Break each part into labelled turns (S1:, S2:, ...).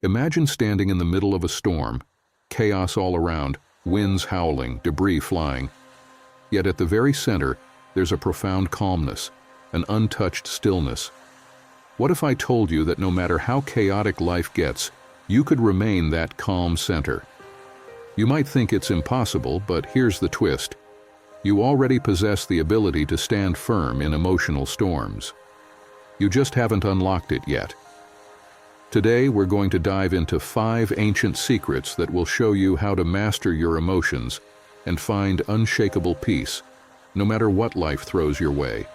S1: Imagine standing in the middle of a storm, chaos all around, winds howling, debris flying. Yet at the very center, there's a profound calmness, an untouched stillness. What if I told you that no matter how chaotic life gets, you could remain that calm center? You might think it's impossible, but here's the twist. You already possess the ability to stand firm in emotional storms. You just haven't unlocked it yet. Today, we're going to dive into 5 ancient secrets that will show you how to master your emotions and find unshakable peace, no matter what life throws your way.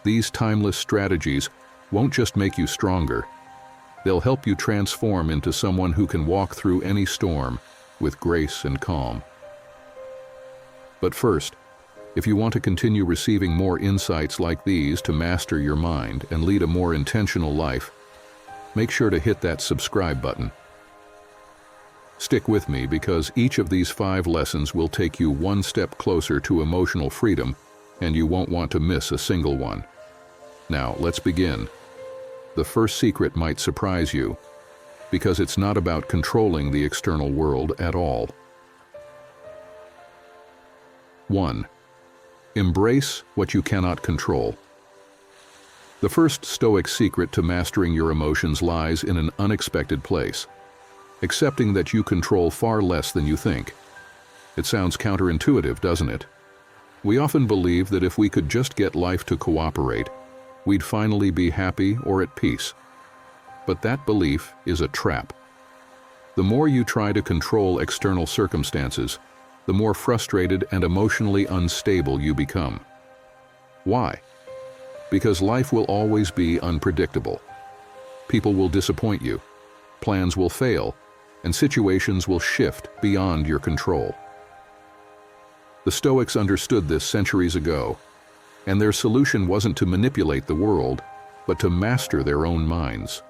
S1: These timeless strategies won't just make you stronger. They'll help you transform into someone who can walk through any storm with grace and calm. But first, if you want to continue receiving more insights like these to master your mind and lead a more intentional life, make sure to hit that subscribe button. Stick with me because each of these 5 lessons will take you one step closer to emotional freedom, and you won't want to miss a single one. Now, let's begin. The first secret might surprise you, because it's not about controlling the external world at all. 1. Embrace what you cannot control. The first Stoic secret to mastering your emotions lies in an unexpected place, accepting that you control far less than you think. It sounds counterintuitive, doesn't it? We often believe that if we could just get life to cooperate, we'd finally be happy or at peace. But that belief is a trap. The more you try to control external circumstances, the more frustrated and emotionally unstable you become. Why? Because life will always be unpredictable. People will disappoint you, plans will fail, and situations will shift beyond your control. The Stoics understood this centuries ago, and their solution wasn't to manipulate the world, but to master their own minds.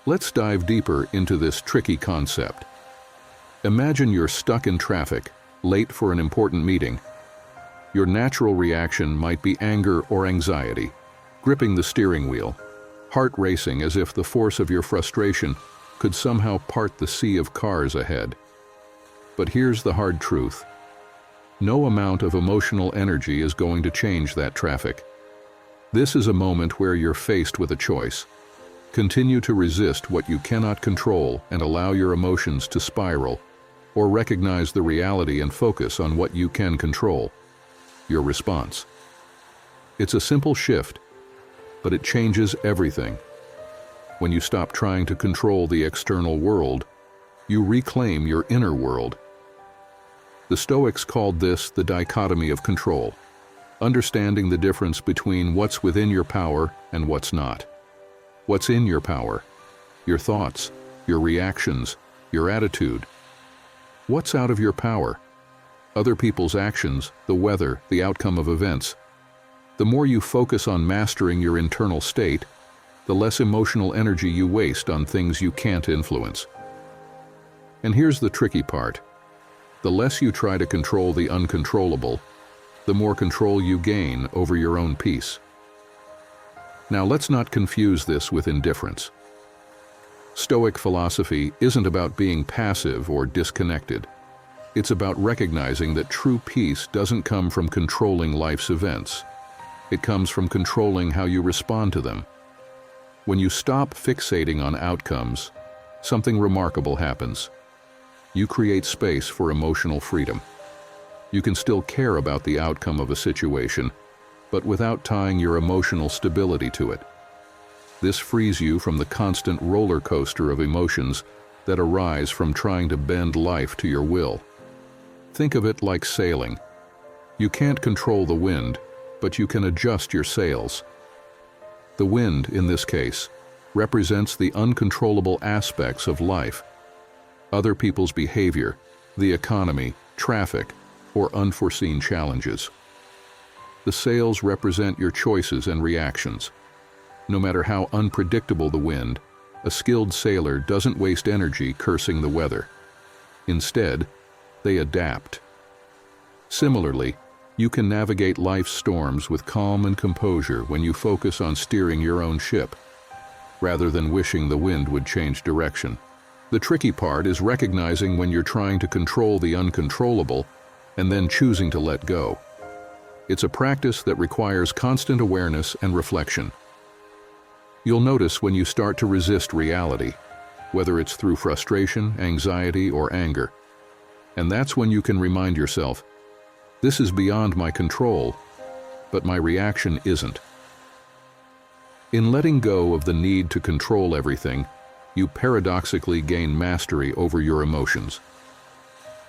S1: Let's dive deeper into this tricky concept. Imagine you're stuck in traffic, late for an important meeting. Your natural reaction might be anger or anxiety, gripping the steering wheel, heart racing as if the force of your frustration could somehow part the sea of cars ahead. But here's the hard truth. No amount of emotional energy is going to change that traffic. This is a moment where you're faced with a choice. Continue to resist what you cannot control and allow your emotions to spiral, or recognize the reality and focus on what you can control. Your response. It's a simple shift, but it changes everything. When you stop trying to control the external world, you reclaim your inner world. The Stoics called this the dichotomy of control, understanding the difference between what's within your power and what's not. What's in your power? Your thoughts, your reactions, your attitude. What's out of your power? Other people's actions, the weather, the outcome of events. The more you focus on mastering your internal state, the less emotional energy you waste on things you can't influence. And here's the tricky part. The less you try to control the uncontrollable, the more control you gain over your own peace. Now let's not confuse this with indifference. Stoic philosophy isn't about being passive or disconnected. It's about recognizing that true peace doesn't come from controlling life's events. It comes from controlling how you respond to them. When you stop fixating on outcomes, something remarkable happens. You create space for emotional freedom. You can still care about the outcome of a situation, but without tying your emotional stability to it. This frees you from the constant roller coaster of emotions that arise from trying to bend life to your will. Think of it like sailing. You can't control the wind, but you can adjust your sails. The wind, in this case, represents the uncontrollable aspects of life. Other people's behavior, the economy, traffic, or unforeseen challenges. The sails represent your choices and reactions. No matter how unpredictable the wind, a skilled sailor doesn't waste energy cursing the weather. Instead, they adapt. Similarly, you can navigate life's storms with calm and composure when you focus on steering your own ship. rather than wishing the wind would change direction. The tricky part is recognizing when you're trying to control the uncontrollable and then choosing to let go. It's a practice that requires constant awareness and reflection. You'll notice when you start to resist reality, whether it's through frustration, anxiety, or anger. And that's when you can remind yourself, this is beyond my control, but my reaction isn't. In letting go of the need to control everything, you paradoxically gain mastery over your emotions.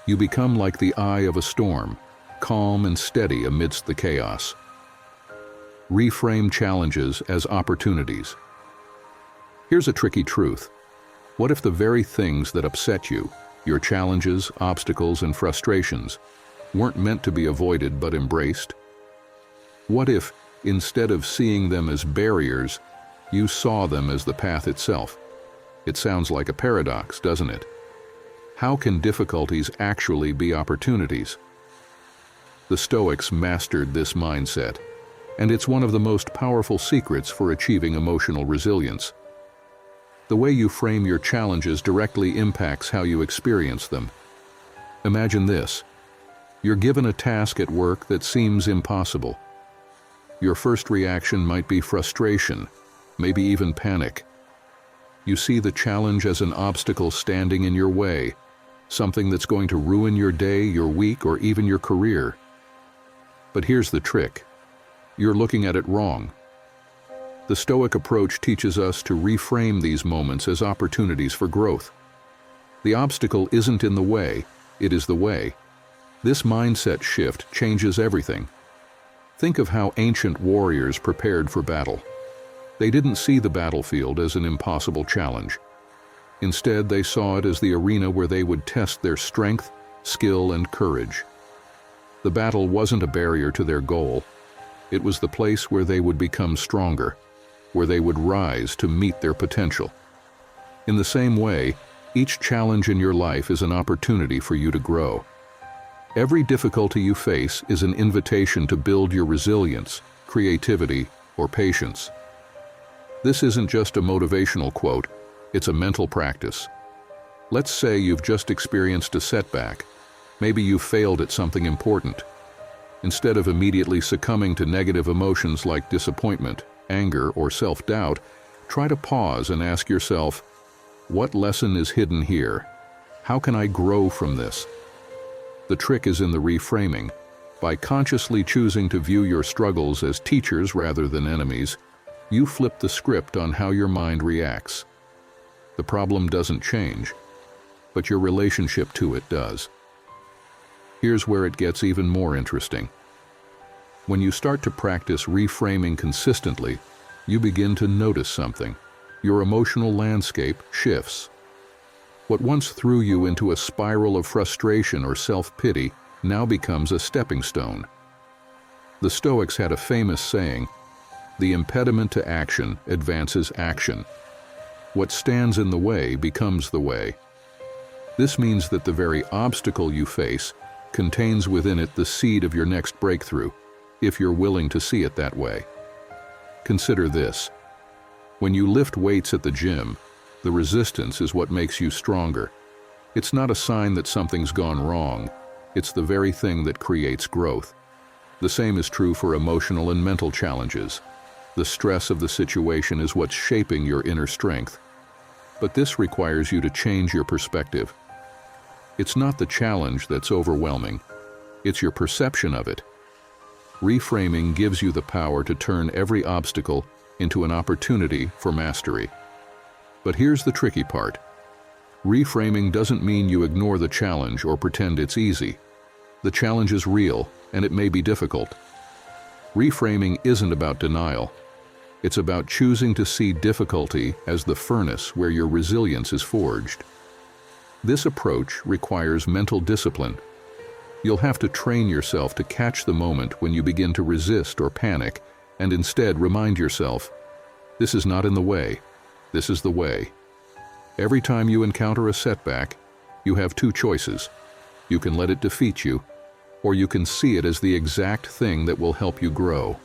S1: You become like the eye of a storm, calm and steady amidst the chaos. Reframe challenges as opportunities. Here's a tricky truth. What if the very things that upset you, your challenges, obstacles, and frustrations, weren't meant to be avoided but embraced? What if, instead of seeing them as barriers, you saw them as the path itself? It sounds like a paradox, doesn't it? How can difficulties actually be opportunities? The Stoics mastered this mindset, and it's one of the most powerful secrets for achieving emotional resilience. The way you frame your challenges directly impacts how you experience them. Imagine this. You're given a task at work that seems impossible. Your first reaction might be frustration, maybe even panic. You see the challenge as an obstacle standing in your way, something that's going to ruin your day, your week, or even your career. But here's the trick. You're looking at it wrong. The Stoic approach teaches us to reframe these moments as opportunities for growth. The obstacle isn't in the way, it is the way. This mindset shift changes everything. Think of how ancient warriors prepared for battle. They didn't see the battlefield as an impossible challenge. Instead, they saw it as the arena where they would test their strength, skill, and courage. The battle wasn't a barrier to their goal. It was the place where they would become stronger, where they would rise to meet their potential. In the same way, each challenge in your life is an opportunity for you to grow. Every difficulty you face is an invitation to build your resilience, creativity, or patience. This isn't just a motivational quote, it's a mental practice. Let's say you've just experienced a setback. Maybe you've failed at something important. Instead of immediately succumbing to negative emotions like disappointment, anger, or self-doubt, try to pause and ask yourself, what lesson is hidden here? How can I grow from this? The trick is in the reframing. By consciously choosing to view your struggles as teachers rather than enemies, you flip the script on how your mind reacts. The problem doesn't change, but your relationship to it does. Here's where it gets even more interesting. When you start to practice reframing consistently, you begin to notice something. Your emotional landscape shifts. What once threw you into a spiral of frustration or self-pity now becomes a stepping stone. The Stoics had a famous saying, "The impediment to action advances action. What stands in the way becomes the way." This means that the very obstacle you face contains within it the seed of your next breakthrough, if you're willing to see it that way. Consider this. When you lift weights at the gym, the resistance is what makes you stronger. It's not a sign that something's gone wrong. It's the very thing that creates growth. The same is true for emotional and mental challenges. The stress of the situation is what's shaping your inner strength. But this requires you to change your perspective. It's not the challenge that's overwhelming. It's your perception of it. Reframing gives you the power to turn every obstacle into an opportunity for mastery. But here's the tricky part. Reframing doesn't mean you ignore the challenge or pretend it's easy. The challenge is real, and it may be difficult. Reframing isn't about denial. It's about choosing to see difficulty as the furnace where your resilience is forged. This approach requires mental discipline. You'll have to train yourself to catch the moment when you begin to resist or panic, and instead remind yourself, this is not in the way, this is the way. Every time you encounter a setback, you have two choices. You can let it defeat you, or you can see it as the exact thing that will help you grow.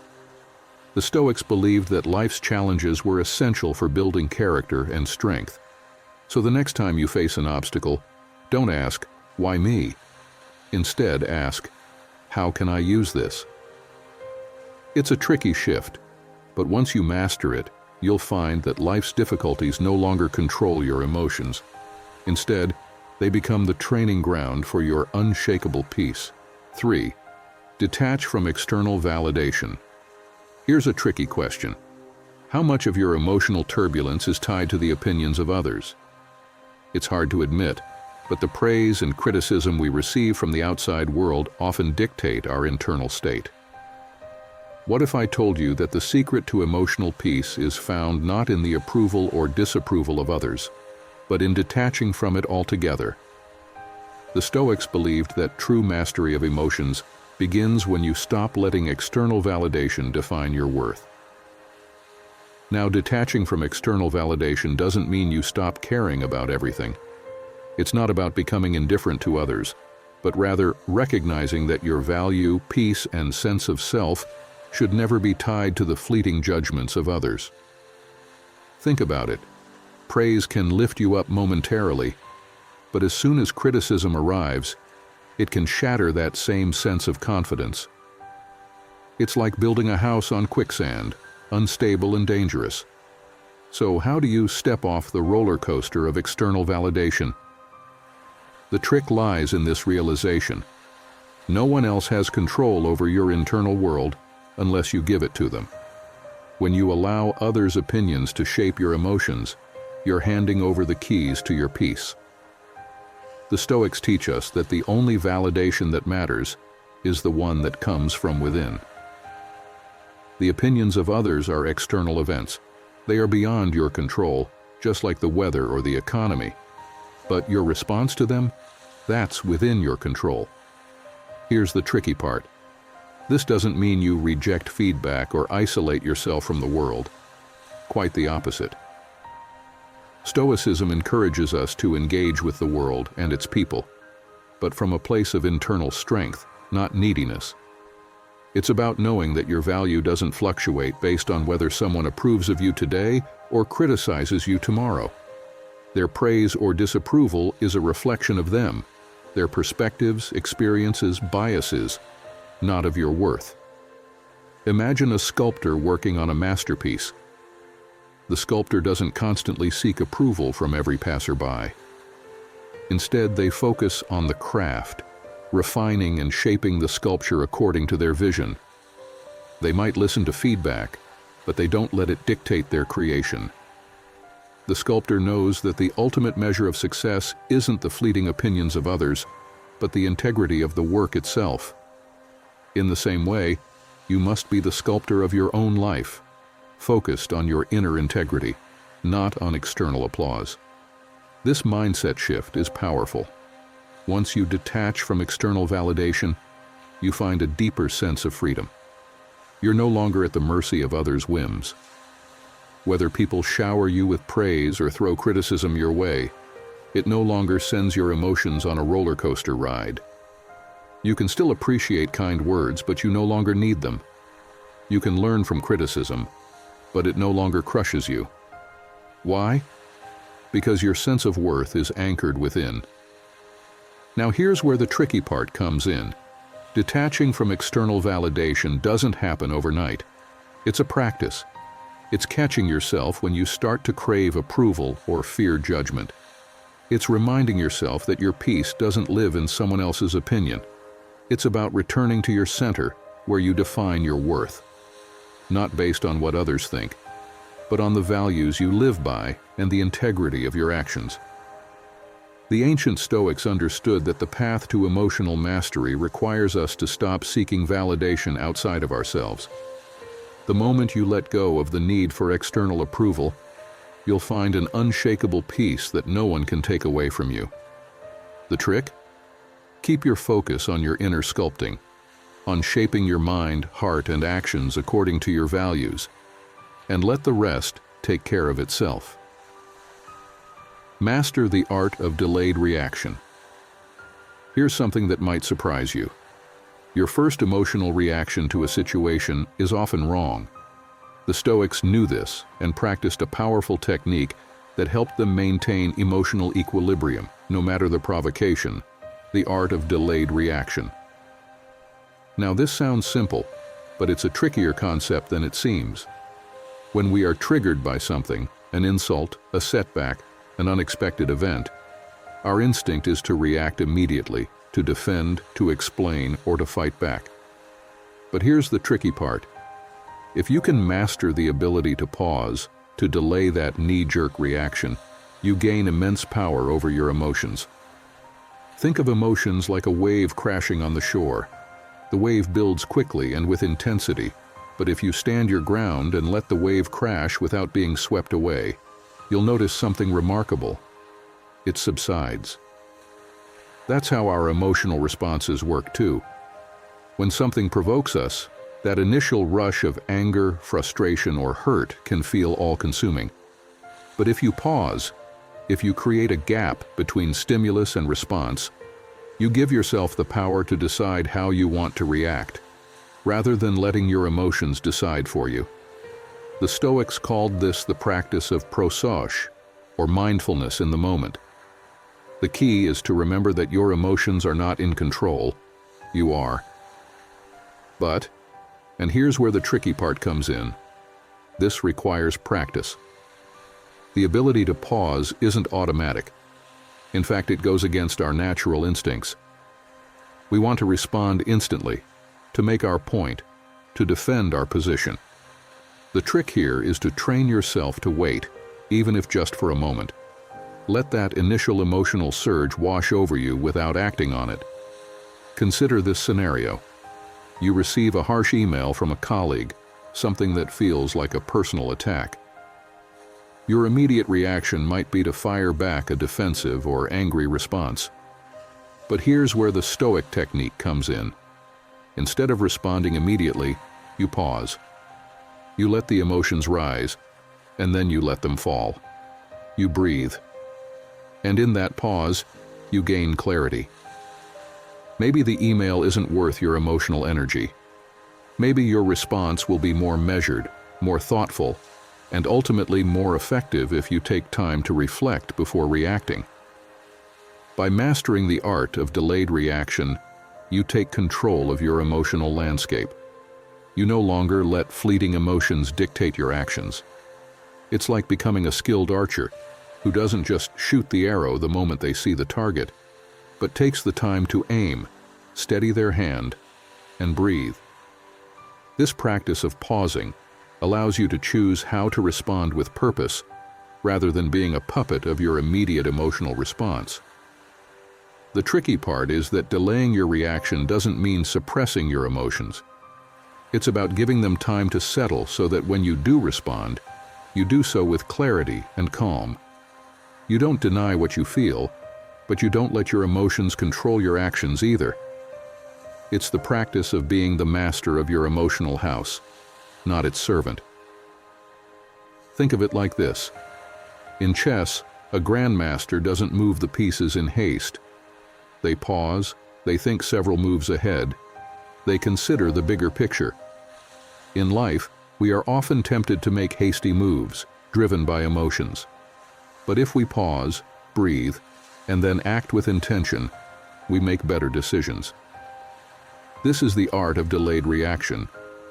S1: The Stoics believed that life's challenges were essential for building character and strength. So the next time you face an obstacle, don't ask, "Why me?" Instead, ask, "How can I use this?" It's a tricky shift, but once you master it, you'll find that life's difficulties no longer control your emotions. Instead, they become the training ground for your unshakable peace. 3. Detach from external validation. Here's a tricky question. How much of your emotional turbulence is tied to the opinions of others? It's hard to admit, but the praise and criticism we receive from the outside world often dictate our internal state. What if I told you that the secret to emotional peace is found not in the approval or disapproval of others, but in detaching from it altogether? The Stoics believed that true mastery of emotions begins when you stop letting external validation define your worth. Now, detaching from external validation doesn't mean you stop caring about everything. It's not about becoming indifferent to others, but rather recognizing that your value, peace, and sense of self should never be tied to the fleeting judgments of others. Think about it. Praise can lift you up momentarily, but as soon as criticism arrives, it can shatter that same sense of confidence. It's like building a house on quicksand, unstable and dangerous. So how do you step off the roller coaster of external validation? The trick lies in this realization. No one else has control over your internal world unless you give it to them. When you allow others' opinions to shape your emotions, you're handing over the keys to your peace. The Stoics teach us that the only validation that matters is the one that comes from within. The opinions of others are external events. They are beyond your control, just like the weather or the economy. But your response to them, that's within your control. Here's the tricky part. This doesn't mean you reject feedback or isolate yourself from the world. Quite the opposite. Stoicism encourages us to engage with the world and its people, but from a place of internal strength, not neediness. It's about knowing that your value doesn't fluctuate based on whether someone approves of you today or criticizes you tomorrow. Their praise or disapproval is a reflection of them, their perspectives, experiences, biases, not of your worth. Imagine a sculptor working on a masterpiece. The sculptor doesn't constantly seek approval from every passerby. Instead, they focus on the craft, refining and shaping the sculpture according to their vision. They might listen to feedback, but they don't let it dictate their creation. The sculptor knows that the ultimate measure of success isn't the fleeting opinions of others, but the integrity of the work itself. In the same way, you must be the sculptor of your own life, focused on your inner integrity, not on external applause. This mindset shift is powerful. Once you detach from external validation, you find a deeper sense of freedom. You're no longer at the mercy of others' whims. Whether people shower you with praise or throw criticism your way, it no longer sends your emotions on a roller coaster ride. You can still appreciate kind words, but you no longer need them. You can learn from criticism, but it no longer crushes you. Why? Because your sense of worth is anchored within. Now here's where the tricky part comes in. Detaching from external validation doesn't happen overnight. It's a practice. It's catching yourself when you start to crave approval or fear judgment. It's reminding yourself that your peace doesn't live in someone else's opinion. It's about returning to your center, where you define your worth. Not based on what others think, but on the values you live by and the integrity of your actions. The ancient Stoics understood that the path to emotional mastery requires us to stop seeking validation outside of ourselves. The moment you let go of the need for external approval, you'll find an unshakable peace that no one can take away from you. The trick? Keep your focus on your inner sculpting, on shaping your mind, heart, and actions according to your values, and let the rest take care of itself. Master the art of delayed reaction. Here's something that might surprise you. Your first emotional reaction to a situation is often wrong. The Stoics knew this and practiced a powerful technique that helped them maintain emotional equilibrium, no matter the provocation, the art of delayed reaction. Now this sounds simple, but it's a trickier concept than it seems. When we are triggered by something, an insult, a setback, an unexpected event, our instinct is to react immediately, to defend, to explain, or to fight back. But here's the tricky part. If you can master the ability to pause, to delay that knee-jerk reaction, you gain immense power over your emotions. Think of emotions like a wave crashing on the shore. The wave builds quickly and with intensity, but if you stand your ground and let the wave crash without being swept away, you'll notice something remarkable. It subsides. That's how our emotional responses work too. When something provokes us, that initial rush of anger, frustration, or hurt can feel all-consuming. But if you pause, if you create a gap between stimulus and response, you give yourself the power to decide how you want to react, rather than letting your emotions decide for you. The Stoics called this the practice of prosauche, or mindfulness in the moment. The key is to remember that your emotions are not in control, you are. But, and here's where the tricky part comes in, this requires practice. The ability to pause isn't automatic. In fact, it goes against our natural instincts. We want to respond instantly, to make our point, to defend our position. The trick here is to train yourself to wait, even if just for a moment. Let that initial emotional surge wash over you without acting on it. Consider this scenario. You receive a harsh email from a colleague, something that feels like a personal attack. Your immediate reaction might be to fire back a defensive or angry response. But here's where the Stoic technique comes in. Instead of responding immediately, you pause. You let the emotions rise, and then you let them fall. You breathe. And in that pause, you gain clarity. Maybe the email isn't worth your emotional energy. Maybe your response will be more measured, more thoughtful, and ultimately more effective if you take time to reflect before reacting. By mastering the art of delayed reaction, you take control of your emotional landscape. You no longer let fleeting emotions dictate your actions. It's like becoming a skilled archer who doesn't just shoot the arrow the moment they see the target, but takes the time to aim, steady their hand, and breathe. This practice of pausing allows you to choose how to respond with purpose, rather than being a puppet of your immediate emotional response. The tricky part is that delaying your reaction doesn't mean suppressing your emotions. It's about giving them time to settle so that when you do respond, you do so with clarity and calm. You don't deny what you feel, but you don't let your emotions control your actions either. It's the practice of being the master of your emotional house, not its servant. Think of it like this. In chess, a grandmaster doesn't move the pieces in haste. They pause, they think several moves ahead, they consider the bigger picture. In life, we are often tempted to make hasty moves, driven by emotions. But if we pause, breathe, and then act with intention, we make better decisions. This is the art of delayed reaction,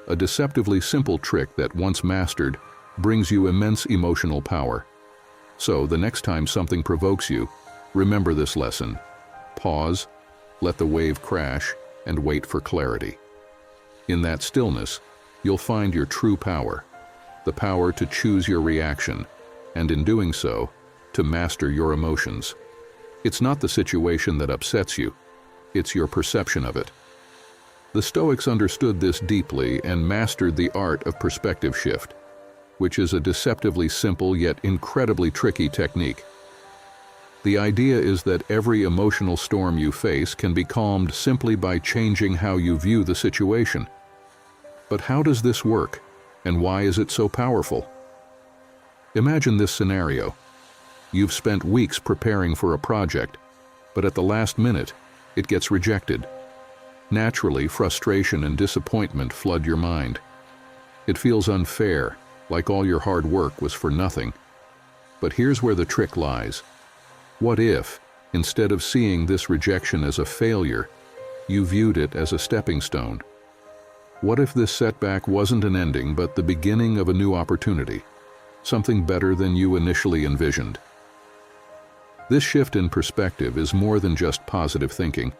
S1: a deceptively simple trick that, once mastered, brings you immense emotional power. So, the next time something provokes you, remember this lesson. Pause, let the wave crash, and wait for clarity. In that stillness, you'll find your true power, the power to choose your reaction, and in doing so, to master your emotions. It's not the situation that upsets you, it's your perception of it. The Stoics understood this deeply and mastered the art of perspective shift, which is a deceptively simple yet incredibly tricky technique. The idea is that every emotional storm you face can be calmed simply by changing how you view the situation. But how does this work, and why is it so powerful? Imagine this scenario. You've spent weeks preparing for a project, but at the last minute, it gets rejected. Naturally, frustration and disappointment flood your mind. It feels unfair, like all your hard work was for nothing. But here's where the trick lies. What if, instead of seeing this rejection as a failure, you viewed it as a stepping stone? What if this setback wasn't an ending but the beginning of a new opportunity, something better than you initially envisioned? This shift in perspective is more than just positive thinking.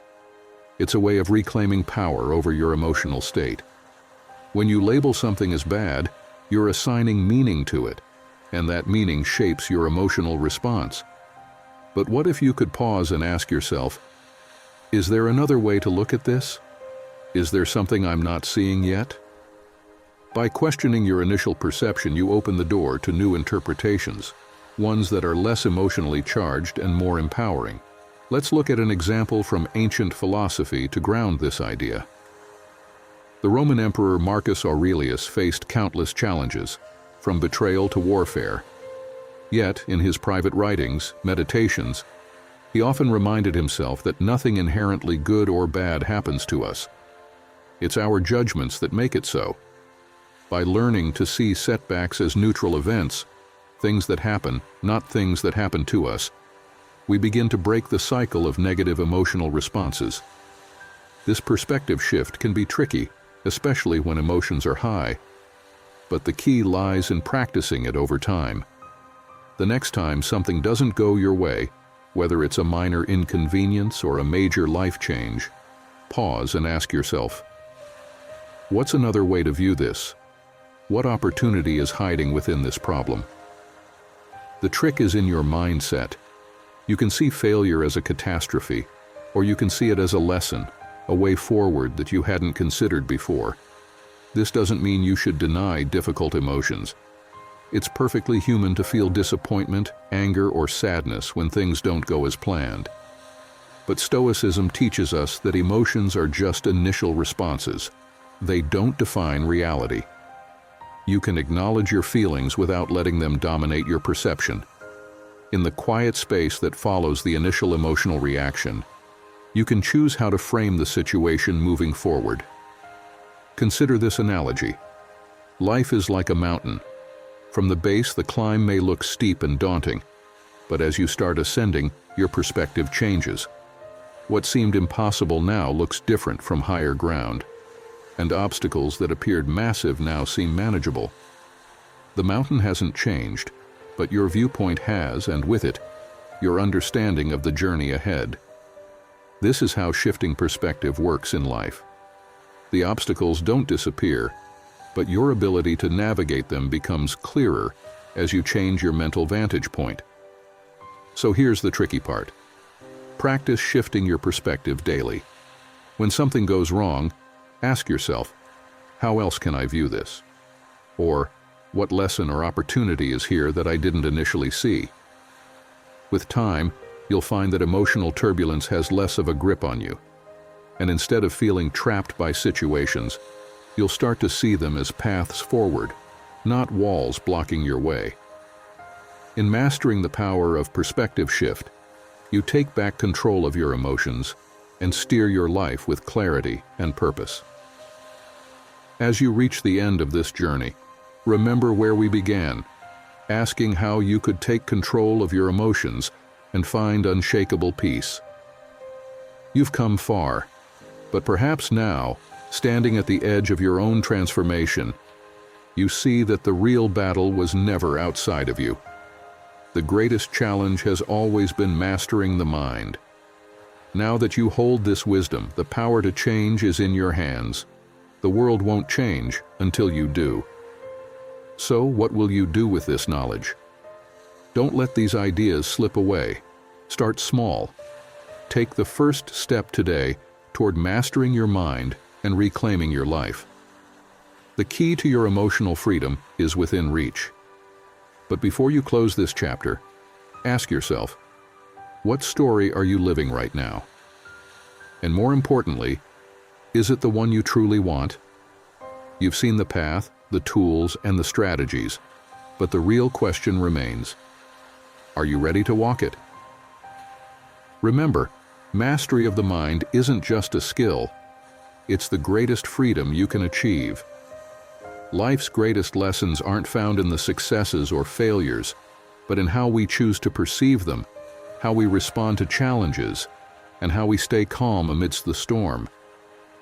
S1: It's a way of reclaiming power over your emotional state. When you label something as bad, you're assigning meaning to it, and that meaning shapes your emotional response. But what if you could pause and ask yourself, is there another way to look at this? Is there something I'm not seeing yet? By questioning your initial perception, you open the door to new interpretations, ones that are less emotionally charged and more empowering. Let's look at an example from ancient philosophy to ground this idea. The Roman Emperor Marcus Aurelius faced countless challenges, from betrayal to warfare. Yet, in his private writings, meditations, he often reminded himself that nothing inherently good or bad happens to us. It's our judgments that make it so. By learning to see setbacks as neutral events, things that happen, not things that happen to us, we begin to break the cycle of negative emotional responses. This perspective shift can be tricky, especially when emotions are high, but the key lies in practicing it over time. The next time something doesn't go your way, whether it's a minor inconvenience or a major life change, pause and ask yourself, what's another way to view this? What opportunity is hiding within this problem? The trick is in your mindset. You can see failure as a catastrophe, or you can see it as a lesson, a way forward that you hadn't considered before. This doesn't mean you should deny difficult emotions. It's perfectly human to feel disappointment, anger, or sadness when things don't go as planned. But Stoicism teaches us that emotions are just initial responses. They don't define reality. You can acknowledge your feelings without letting them dominate your perception. In the quiet space that follows the initial emotional reaction, you can choose how to frame the situation moving forward. Consider this analogy. Life is like a mountain. From the base, the climb may look steep and daunting, but as you start ascending, your perspective changes. What seemed impossible now looks different from higher ground, and obstacles that appeared massive now seem manageable. The mountain hasn't changed, but your viewpoint has, and with it, your understanding of the journey ahead. This is how shifting perspective works in life. The obstacles don't disappear, but your ability to navigate them becomes clearer as you change your mental vantage point. So here's the tricky part. Practice shifting your perspective daily. When something goes wrong, ask yourself, how else can I view this? Or, what lesson or opportunity is here that I didn't initially see? With time, you'll find that emotional turbulence has less of a grip on you. And instead of feeling trapped by situations, you'll start to see them as paths forward, not walls blocking your way. In mastering the power of perspective shift, you take back control of your emotions and steer your life with clarity and purpose. As you reach the end of this journey, remember where we began, asking how you could take control of your emotions and find unshakable peace. You've come far, but perhaps now, standing at the edge of your own transformation, you see that the real battle was never outside of you. The greatest challenge has always been mastering the mind. Now that you hold this wisdom, the power to change is in your hands. The world won't change until you do. So, what will you do with this knowledge? Don't let these ideas slip away. Start small. Take the first step today toward mastering your mind and reclaiming your life. The key to your emotional freedom is within reach. But before you close this chapter, ask yourself, what story are you living right now? And more importantly, is it the one you truly want? You've seen the path, the tools, and the strategies, but the real question remains, are you ready to walk it? Remember, mastery of the mind isn't just a skill, it's the greatest freedom you can achieve. Life's greatest lessons aren't found in the successes or failures, but in how we choose to perceive them, how we respond to challenges, and how we stay calm amidst the storm.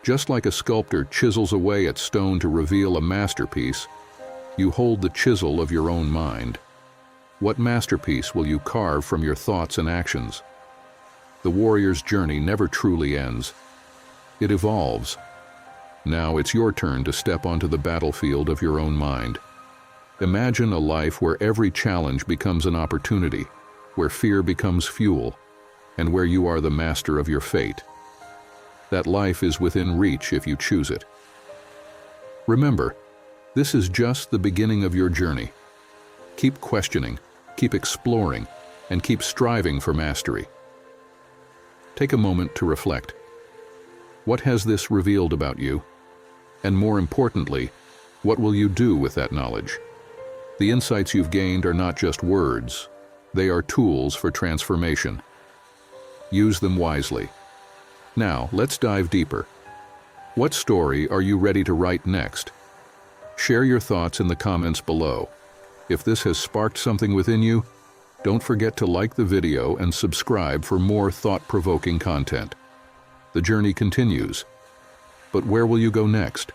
S1: Just like a sculptor chisels away at stone to reveal a masterpiece, you hold the chisel of your own mind. What masterpiece will you carve from your thoughts and actions? The warrior's journey never truly ends. It evolves. Now it's your turn to step onto the battlefield of your own mind. Imagine a life where every challenge becomes an opportunity, where fear becomes fuel, and where you are the master of your fate. That life is within reach if you choose it. Remember, this is just the beginning of your journey. Keep questioning, keep exploring, and keep striving for mastery. Take a moment to reflect. What has this revealed about you? And more importantly, what will you do with that knowledge? The insights you've gained are not just words, they are tools for transformation. Use them wisely. Now, let's dive deeper. What story are you ready to write next? Share your thoughts in the comments below. If this has sparked something within you, don't forget to like the video and subscribe for more thought-provoking content. The journey continues. But where will you go next?